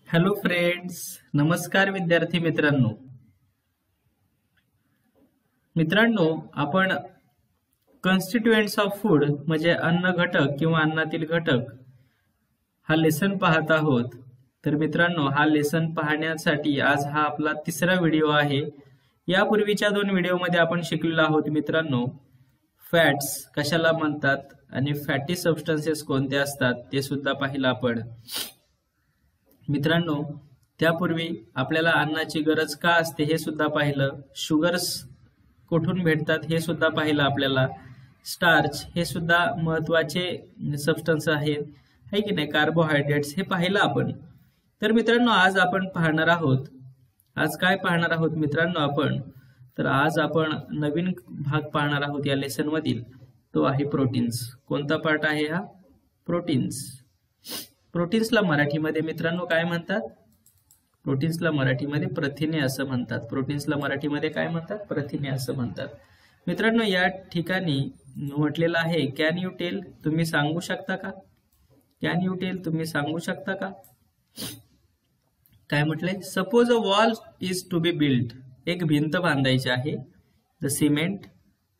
Hello friends, नमस्कार विद्यार्थी मित्रांनो. आपण कॉन्स्टिट्युएंट्स ऑफ फूड म्हणजे अन्न घटक किंवा अन्नातील घटक हा लेसन पाहत आहोत. तर मित्रांनो, हा लेसन पाहण्यासाठी आज हा आपला तिसरा व्हिडिओ आहे. यापूर्वीच्या 2 व्हिडिओमध्ये आपण शिकलेलो आहोत मित्रांनो, फॅट्स कशाला म्हणतात आणि फॅटी सबस्टन्सेस कोणते असतात ते सुद्धा पाहिलं आपण. मित्रांनो, त्यापूर्वी आपल्याला अन्नाची गरज का असते हे सुद्धा पाहिलं. शुगर्स कुठून भेटतात हे सुद्धा पाहिलं आपल्याला. स्टार्च हे सुद्धा महत्वाचे सबस्टन्स आहेत, है की नाही. कार्बोहायड्रेट्स हे पाहिलं आपण. तर मित्रांनो, आज आपण पाहणार आहोत, आज काय पाहणार आहोत मित्रांनो आज आपण नवीन भाग पाहणार आहोत या लेसन मधील. तो आहे प्रोटीन्स. कोणता पार्ट आहे हा? प्रोटीन्स. प्रोटीन्सला मराठीमध्ये मित्रांनो काय म्हणतात? प्रोटीन्सला मराठीमध्ये प्रथिने असं म्हणतात. प्रोटीन्सला मराठीमध्ये काय म्हणतात? प्रथिने असं म्हणतात. मित्रांनो, या ठिकाणी म्हटलेलं आहे कॅन यू टेल, तुम्ही सांगू शकता का? कॅन यू टेल, तुम्ही सांगू शकता का? काय म्हटलंय? Suppose a wall is to be build, एक भिंत बांधायची आहे. The cement,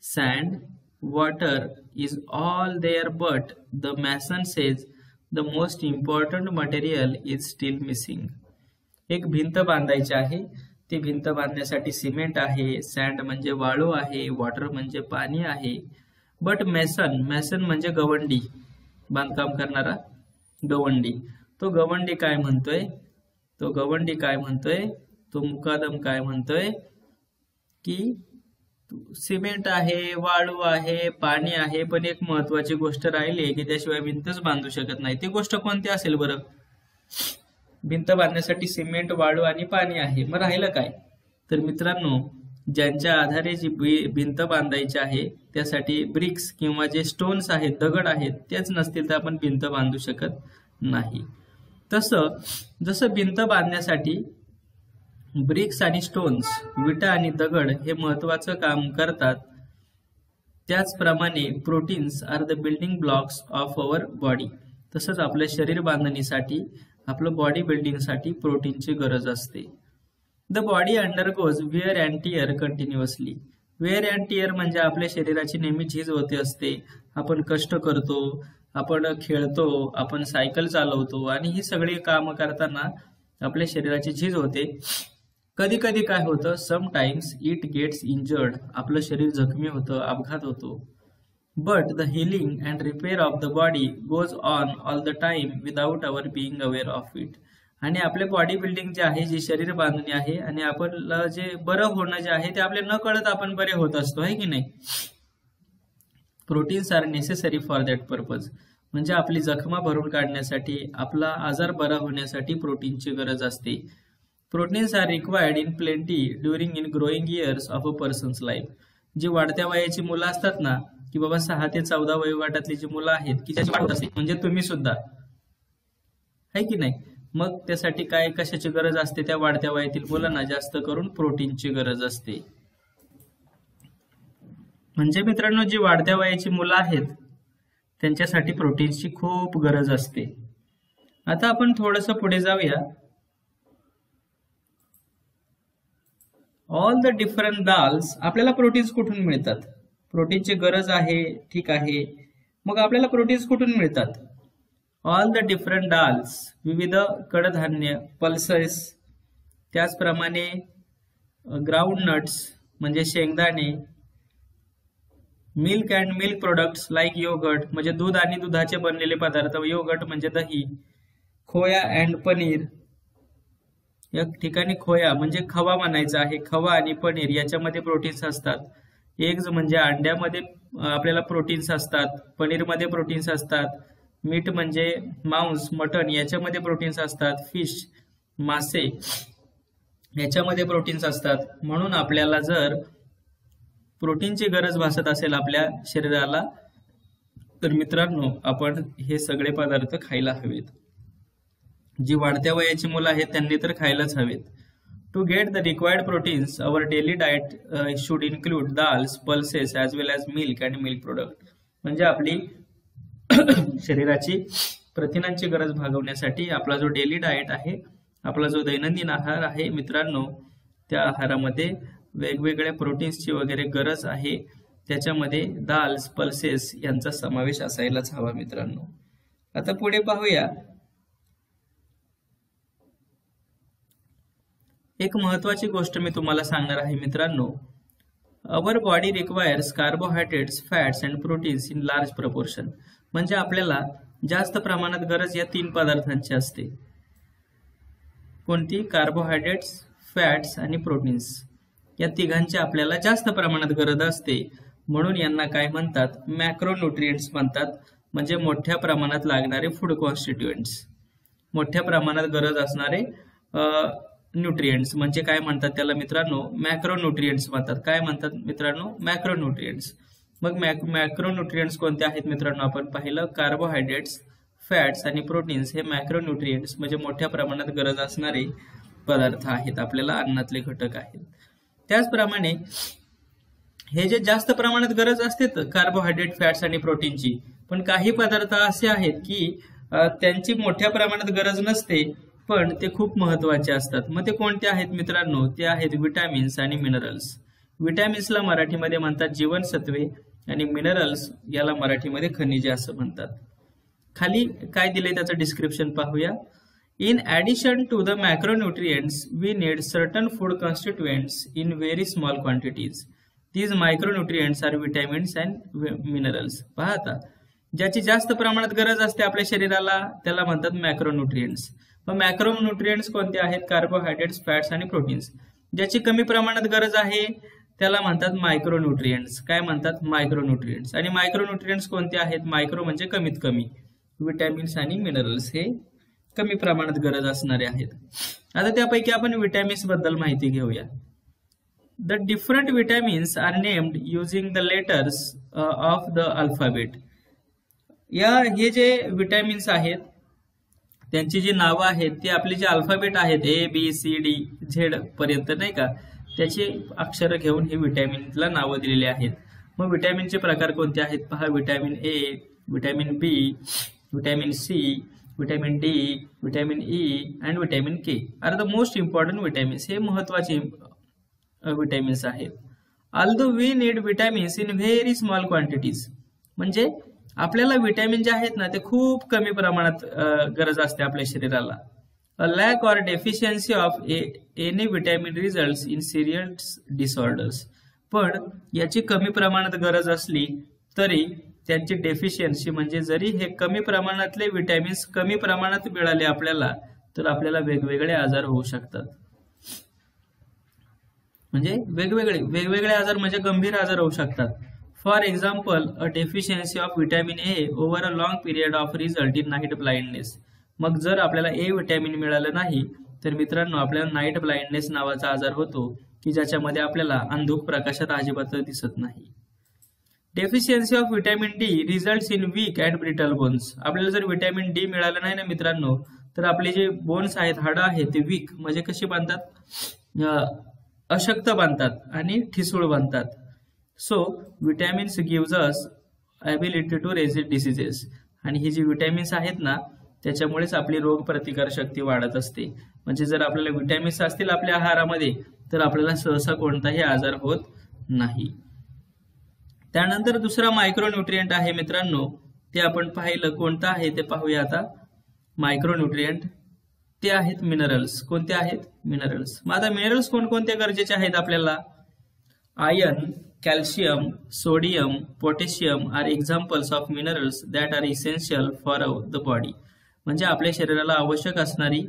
sand, water is all there but the mason says the most important material is steel missing. एक भिंत बांधायची आहे. ती भिंत बांधण्यासाठी सिमेंट आहे, सँड म्हणजे वाळू आहे, वॉटर म्हणजे पाणी आहे. बट मॅसन, मॅसन म्हणजे गवंडी, बांधकाम करणारा गवंडी. तो गवंडी काय म्हणतोय? तो मुकादम काय म्हणतोय की सिमेंट आहे, वाळू आहे, पाणी आहे, पण एक महत्वाची गोष्ट राहिली की त्याशिवाय भिंतच बांधू शकत नाही. ती गोष्ट कोणती असेल बरं? भिंत बांधण्यासाठी सिमेंट, वाळू आणि पाणी आहे. मग राहिलं काय? तर मित्रांनो, ज्यांच्या आधारे जी भिंत बांधायची आहे त्यासाठी ब्रिक्स किंवा जे स्टोन्स आहेत, दगड आहेत, तेच नसतील तर आपण भिंत बांधू शकत नाही. जसं भिंत बांधण्यासाठी ब्रिक्स आणि स्टोन्स, विटा आणि दगड हे महत्वाचं काम करतात, त्याचप्रमाणे proteins are the building blocks of our body. तसंच आपल्या शरीर बांधणीसाठी, आपलं बॉडी बिल्डिंगसाठी प्रोटीनची गरज असते. The body undergoes wear and tear continuously. Wear and tear म्हणजे आपल्या शरीराची नेहमी झीज होते असते. आपण कष्ट करतो, आपण खेळतो, आपण सायकल चालवतो आणि ही सगळी कामं करताना आपल्या शरीराची झीज होते. कधी कधी काय होतं? समटाइम्स इट गेट्स इंजर्ड, आपलं शरीर जखमी होतं, अपघात होतो. But the healing and repair of the body goes on all the time without our being aware of it. आणि आपले बॉडी बिल्डिंग जे आहे, जी शरीर बांधणी आहे, आणि आपलं जे बरं होणं जे आहे ते आपले न कळत आपण बरे होत असतो, आहे की नाही. Proteins are necessary for that purpose. म्हणजे आपली जखमा भरून काढण्यासाठी, आपला आजार बरा होण्यासाठी प्रोटीनची गरज असते. Proteins are required in plenty during in growing years of a person's life. जी वाढत्या वयाची मुलं असतात ना, की बाबा 6 ते 14 वयोगटातली जी मुलं आहेत की त्याची वाढ असते, म्हणजे तुम्ही सुद्धा, है की नाही. मग त्यासाठी काय कशाची गरज असते? त्या वाढत्या वयातील मुलांना जास्त करून प्रोटीनची गरज असते. म्हणजे मित्रांनो, जी वाढत्या वयाची मुलं आहेत त्यांच्यासाठी प्रोटीन्सची खूप गरज असते. आता आपण थोडंसं पुढे जाऊया. ऑल द डिफरंट दाल्स, आपल्याला प्रोटीन्स कुठून मिळतात? प्रोटीनची गरज आहे, ठीक आहे. मग आपल्याला प्रोटीन्स कुठून मिळतात? ऑल द डिफरंट दाल्स, विविध कडधान्य, पल्सेस, त्याचप्रमाणे ग्राउंड नट्स म्हणजे शेंगदाणे, milk and milk products like yogurt म्हणजे दूध आणि दुधाचे बनलेले पदार्थ, योगर्ट म्हणजे दही, खोया अँड पनीर. या ठिकाणी खोया म्हणजे खवा म्हणायचा आहे. खवा आणि पनीर याच्यामध्ये प्रोटीन्स असतात. एग्ज म्हणजे अंड्यामध्ये आपल्याला प्रोटीन्स असतात, पनीरमध्ये प्रोटीन्स असतात. मीठ म्हणजे मांस, मटन याच्यामध्ये प्रोटीन्स असतात. फिश, मासे याच्यामध्ये प्रोटीन्स असतात. म्हणून आपल्याला जर प्रोटीनची गरज भासत असेल आपल्या शरीराला, तर मित्रांनो आपण हे सगळे पदार्थ खायला हवेत. जी वाढत्या वयाची मुलं आहेत त्यांनी तर खायलाच हवेत. To get the required proteins our daily diet should include dals, pulses as well as milk and milk product. म्हणजे आपली शरीराची प्रथिनांची गरज भागवण्यासाठी आपला जो डेली डाएट आहे आपला जो दैनंदिन आहार आहे मित्रांनो, त्या आहारामध्ये वेगवेगळ्या प्रोटीन्सची वगैरे गरज आहे, त्याच्यामध्ये दाल, पल्सेस यांचा समावेश असायलाच हवा मित्रांनो. आता पुढे पाहूया, एक महत्वाची गोष्ट मी तुम्हाला सांगणार आहे मित्रांनो. Our body requires carbohydrates, fats and proteins in large proportion. म्हणजे आपल्याला जास्त प्रमाणात गरज या 3 पदार्थांची असते. कोणती? कार्बोहायड्रेट्स, फॅट्स आणि प्रोटीन्स. या तिघांची आपल्याला जास्त प्रमाणात गरज असते, म्हणून यांना काय म्हणतात? मॅक्रोन्यूट्रिएंट्स म्हणतात. म्हणजे मोठ्या प्रमाणात लागणारे फूड कॉन्स्टिट्युएंट्स, मोठ्या प्रमाणात गरज असणारे न्यूट्रिएंट्स म्हणजे काय म्हणतात त्याला मित्रांनो? मॅक्रोन्यूट्रिएंट्स म्हणतात. काय म्हणतात मित्रांनो? मॅक्रोन्यूट्रिएंट्स. मग मॅक्रोन्यूट्रिएंट्स कोणते आहेत मित्रांनो? आपण पाहिलं कार्बोहायड्रेट्स, फॅट्स आणि प्रोटीन्स हे मॅक्रोन्यूट्रिएंट्स म्हणजे मोठ्या प्रमाणात गरज असणारे पदार्थ आहेत, आपल्याला अन्नातले घटक आहेत. त्याचप्रमाणे हे जे जास्त प्रमाणात गरज असते कार्बोहायड्रेट, फॅट्स आणि प्रोटीनची, पण काही पदार्थ असे आहेत की त्यांची मोठ्या प्रमाणात गरज नसते, पण ते खूप महत्वाचे असतात. मग ते कोणते आहेत मित्रांनो? ते आहेत विटॅमिन्स आणि मिनरल्स. विटॅमिन्सला मराठीमध्ये म्हणतात जीवनसत्वे आणि मिनरल्स याला मराठीमध्ये खनिजे असं म्हणतात. खाली काय दिले त्याचं डिस्क्रिप्शन पाहूया. In addition to the macronutrients, we need certain food constituents in very small quantities. These micronutrients are vitamins and minerals. पहा आता, ज्याची जास्त प्रमाणात गरज असते आपल्या शरीराला त्याला म्हणतात मॅक्रोन्यूट्रिएंट्स. मग मॅक्रोन्यूट्रिएंट्स कोणते आहेत? कार्बोहायड्रेट्स, फॅट्स आणि प्रोटीन्स. ज्याची कमी प्रमाणात गरज आहे त्याला म्हणतात मायक्रोन्यूट्रिएंट्स. काय म्हणतात? मायक्रोन्यूट्रिएंट्स. आणि मायक्रोन्यूट्रिएंट्स कोणते आहेत? मायक्रो म्हणजे कमीत कमी. विटॅमिन्स आणि मिनरल्स हे कमी प्रमाणात गरज असणारे आहेत. आता त्यापैकी आपण विटॅमिन्स बद्दल माहिती घेऊया. The different vitamins are named using the letters of the alphabet. हे जे विटॅमिन्स आहेत त्यांची जी नावं आहेत ती आपली जे अल्फाबेट आहेत ABCD पर्यंत नाही का, त्याची अक्षरं घेऊन हे विटॅमिनला नावं दिलेली आहेत. मग विटॅमिनचे प्रकार कोणते आहेत? पहा, vitamin A, vitamin B, vitamin C, vitamin D, vitamin E and vitamin K are the most important vitamins. हे महत्वाचे विटॅमिन्स आहेत. Although we need vitamins in very small quantities. म्हणजे आपल्याला विटॅमिन जे आहेत ना ते खूप कमी प्रमाणात गरज असते आपल्या शरीराला. A lack or deficiency of any vitamin results in serious disorders. पण याची कमी प्रमाणात गरज असली तरी त्यांची डेफिशियन्सी म्हणजे जरी हे कमी प्रमाणातले विटॅमिन्स कमी प्रमाणात मिळाले आपल्याला तर आपल्याला वेगवेगळे आजार होऊ शकतात. म्हणजे वेगवेगळे आजार म्हणजे गंभीर आजार होऊ शकतात. For example, a deficiency of vitamin A over a long period of result in night blindness. मग जर आपल्याला A विटॅमिन मिळालं नाही तर मित्रांनो आपल्याला नाईट ब्लाइंडनेस नावाचा आजार होतो की ज्याच्यामध्ये आपल्याला अंधुक प्रकाशात अजिबात दिसत नाही. Deficiency of vitamin D results in weak and brittle bones. आपल्याला जर विटॅमिन D मिळालं नाही ना मित्रांनो तर आपले जे बोन्स आहेत, हाडं आहेत, ते वीक म्हणजे कशी बनतात? अशक्त बनतात आणि ठिसूळ बनतात. So vitamins gives us ability to resist diseases. आणि ही जी विटॅमिन्स आहेत ना त्याच्यामुळेच आपली रोग प्रतिकार शक्ती वाढत असते. म्हणजे जर आपल्याला विटॅमिन्स असतील आपल्या आहारामध्ये तर आपल्याला सहसा कोणताही आजार होत नाही. त्यानंतर दुसरा मायक्रोन्यूट्रिएंट आहे मित्रांनो, ते आपण पाहिलं कोणतं आहे ते पाहूया आता. मायक्रोन्यूट्रिएंट ते आहेत मिनरल्स. कोणते आहेत? मिनरल्स. मग आता मिनरल्स कोणकोणते गरजेचे आहेत आपल्याला? Iron, calcium, sodium, potassium are examples of minerals that are essential for the body. म्हणजे आपल्या शरीराला आवश्यक असणारी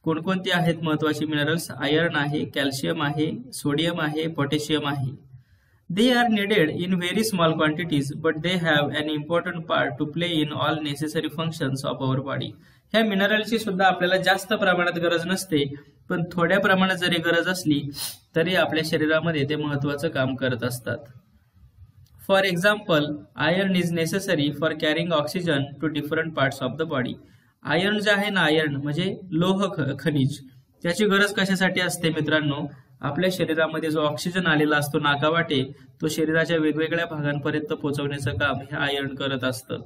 कोणकोणती आहेत महत्वाची मिनरल्स? आयर्न आहे, कॅल्शियम आहे, सोडियम आहे, पोटॅशियम आहे. They are needed in very small quantities, but they have an important part to play in all necessary functions of our body. ह्या मिनरलची सुद्धा आपल्याला जास्त प्रमाणात गरज नसते, पण थोड्या प्रमाणात जरी गरज असली तरी आपल्या शरीरामध्ये ते महत्वाचं काम करत असतात. For example, iron is necessary for carrying oxygen two different parts of the body. Iron जे आहे ना, आयर्न म्हणजे लोह खनिज, त्याची गरज कशासाठी असते मित्रांनो? आपल्या शरीरामध्ये जो ऑक्सिजन आलेला असतो नाकावाटे तो शरीराच्या वेगवेगळ्या भागांपर्यंत पोहोचवण्याचं काम हे आयर्न करत असतं.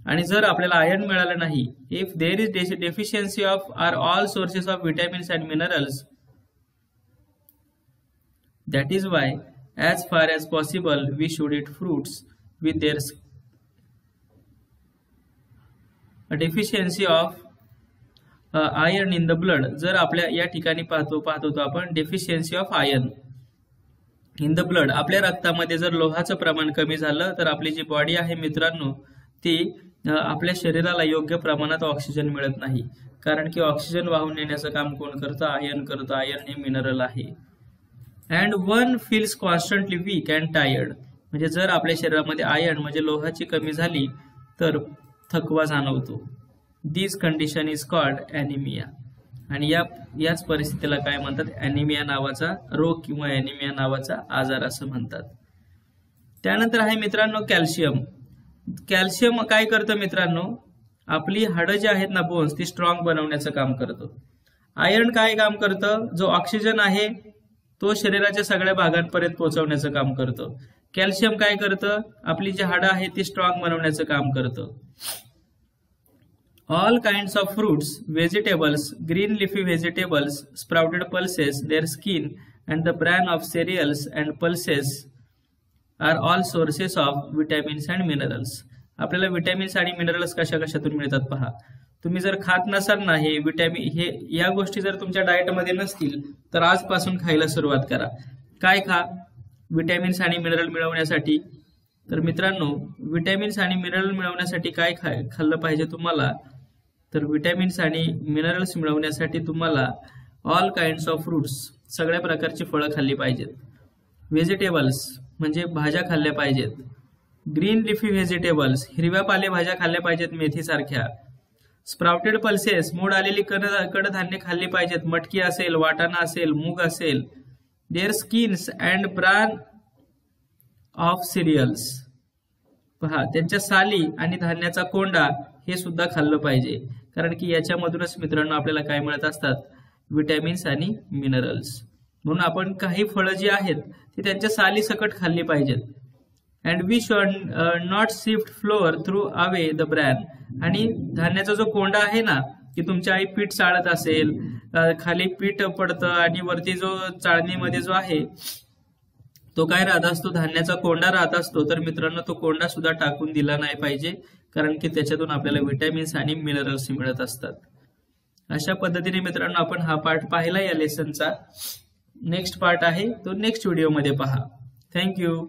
आणि जर आपल्याला आयर्न मिळालं नाही, if there is deficiency of are all sources of vitamins and minerals, that is why as far as possible we should eat fruits with their a deficiency of iron in the blood. जर आपल्या या ठिकाणी पाहतो तो आपण deficiency of iron in the blood, आपल्या रक्तामध्ये जर लोहाचं प्रमाण कमी झालं तर आपली जी बॉडी आहे मित्रांनो ती आपल्या शरीराला योग्य प्रमाणात ऑक्सिजन मिळत नाही, कारण की ऑक्सिजन वाहून नेण्याचं काम कोण करतं? आयर्न करतं. आयर्न हे मिनरल आहे. And one feels constantly weak and tired, म्हणजे जर आपल्या शरीरामध्ये आयर्न म्हणजे लोहाची कमी झाली तर थकवा जाणवतो. दिस कंडिशन इज कॉल्ड ॲनिमिया. आणि याच परिस्थितीला काय म्हणतात? ॲनिमिया नावाचा रोग किंवा ॲनिमिया नावाचा आजार असं म्हणतात. त्यानंतर आहे मित्रांनो कॅल्शियम. कॅल्शियम काय करतं मित्रांनो? आपली हाडं जी आहेत ना, बोन्स, ती स्ट्रॉंग बनवण्याचं काम करतं. आयर्न काय काम करतं? जो ऑक्सिजन आहे तो शरीराच्या सगळ्या भागांपर्यंत पोहोचवण्याचं काम करतं. कॅल्शियम काय करतं? आपली जी हाडं आहे ती स्ट्रॉंग बनवण्याचं काम करतं. All kinds of fruits, vegetables, green leafy vegetables, sprouted pulses, their skin and the bran of cereals and pulses are all sources of vitamins and minerals. आपल्याला विटॅमिन्स आणि मिनरल्स कशातून मिळतात पहा. तुम्ही जर खात नसाल ना हे विटॅमिन, या गोष्टी जर तुमच्या डाएटमध्ये नसतील तर आजपासून खायला सुरुवात करा. काय खा? विटॅमिन्स आणि मिनरल मिळवण्यासाठी. तर मित्रांनो विटॅमिन्स आणि मिनरल मिळवण्यासाठी काय खाल्लं पाहिजे तुम्हाला? तर विटॅमिन्स आणि मिनरल्स मिळवण्यासाठी तुम्हाला ऑल काइंड्स ऑफ फ्रुट्स, सगळ्या प्रकारची फळं खाल्ली पाहिजेत. व्हेजिटेबल्स म्हणजे भाज्या खाल्ल्या पाहिजेत. ग्रीन लिफी व्हेजिटेबल्स, हिरव्या पालेभाज्या खाल्ल्या पाहिजेत, मेथीसारख्या. स्प्राउटेड पल्सेस, मोड आलेली कडधान्य खाल्ली पाहिजेत. मटकी असेल, वाटाणा असेल, मूग असेल. Their skins and bran of cereals, पहा त्यांच्या साली आणि धान्याचा कोंडा हे सुद्धा खाल्लं पाहिजे, कारण की याच्यामधूनच मित्रांनो आपल्याला काय मिळत असतात? विटॅमिन्स आणि मिनरल्स. म्हणून आपण काही फळं जी आहेत ती त्यांच्या साली सकट खाल्ली पाहिजेत. And we should not sift flour through away the bran. आणि धान्याचा जो कोंडा आहे ना, की तुमच्या आई पीठ चाळत असेल, खाली पीठ पडतं आणि वरती जो चाळणीमध्ये जो आहे तो काय राहत असतो? धान्याचा कोंडा राहत असतो. तर मित्रांनो तो कोंडा सुद्धा टाकून दिला नाही पाहिजे, कारण की त्याच्यातून आपल्याला विटॅमिन्स आणि मिनरल्स मिळत असतात. अशा पद्धतीने मित्रांनो आपण हा पार्ट पाहिला या लेसनचा. नेक्स्ट पार्ट आहे तो नेक्स्ट व्हिडिओमध्ये पहा. थँक्यू.